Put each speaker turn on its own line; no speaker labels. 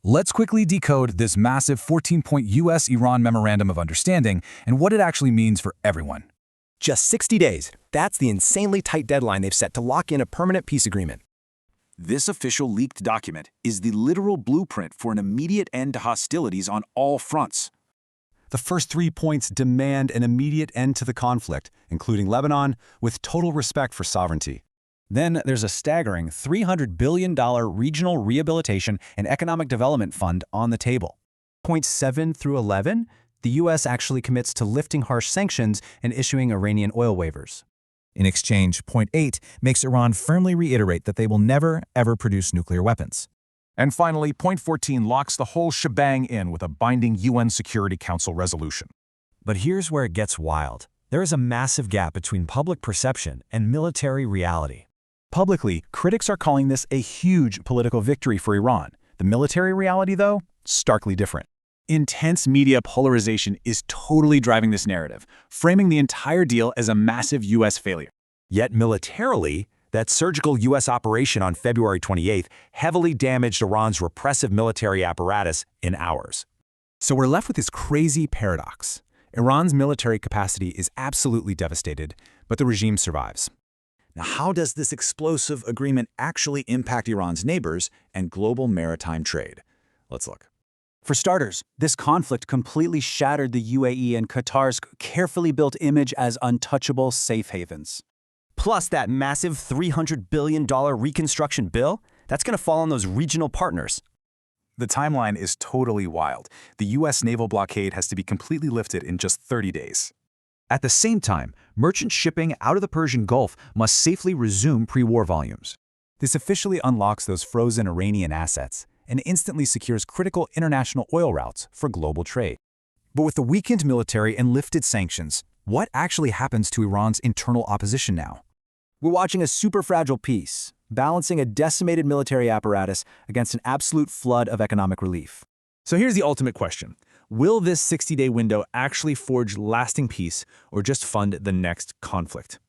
Let's quickly decode this massive 14-point U.S.-Iran Memorandum of Understanding and what it actually means for everyone.
Just 60 days. That's the insanely tight deadline they've set to lock in a permanent peace agreement.
This official leaked document is the literal blueprint for an immediate end to hostilities on all fronts.
The first 3 points demand an immediate end to the conflict, including Lebanon, with total respect for sovereignty.
Then there's a staggering $300 billion regional rehabilitation and economic development fund on the table.
Points 7 through 11, the U.S. actually commits to lifting harsh sanctions and issuing Iranian oil waivers.
In exchange, point 8 makes Iran firmly reiterate that they will never, ever produce nuclear weapons.
And finally, point 14 locks the whole shebang in with a binding UN Security Council resolution.
But here's where it gets wild. There is a massive gap between public perception and military reality.
Publicly, critics are calling this a huge political victory for Iran. The military reality, though, starkly different. Intense media polarization is totally driving this narrative, framing the entire deal as a massive U.S. failure.
Yet militarily, that surgical U.S. operation on February 28th heavily damaged Iran's repressive military apparatus in hours.
So we're left with this crazy paradox. Iran's military capacity is absolutely devastated, but the regime survives.
Now, how does this explosive agreement actually impact Iran's neighbors and global maritime trade? Let's look.
For starters, this conflict completely shattered the UAE and Qatar's carefully built image as untouchable safe havens.
Plus that massive $300 billion reconstruction bill, that's going to fall on those regional partners.
The timeline is totally wild. The U.S. naval blockade has to be completely lifted in just 30 days.
At the same time, merchant shipping out of the Persian Gulf must safely resume pre-war volumes.
This officially unlocks those frozen Iranian assets and instantly secures critical international oil routes for global trade. But with the weakened military and lifted sanctions, what actually happens to Iran's internal opposition now?
We're watching a super fragile peace, balancing a decimated military apparatus against an absolute flood of economic relief.
So here's the ultimate question. Will this 60-day window actually forge lasting peace or just fund the next conflict?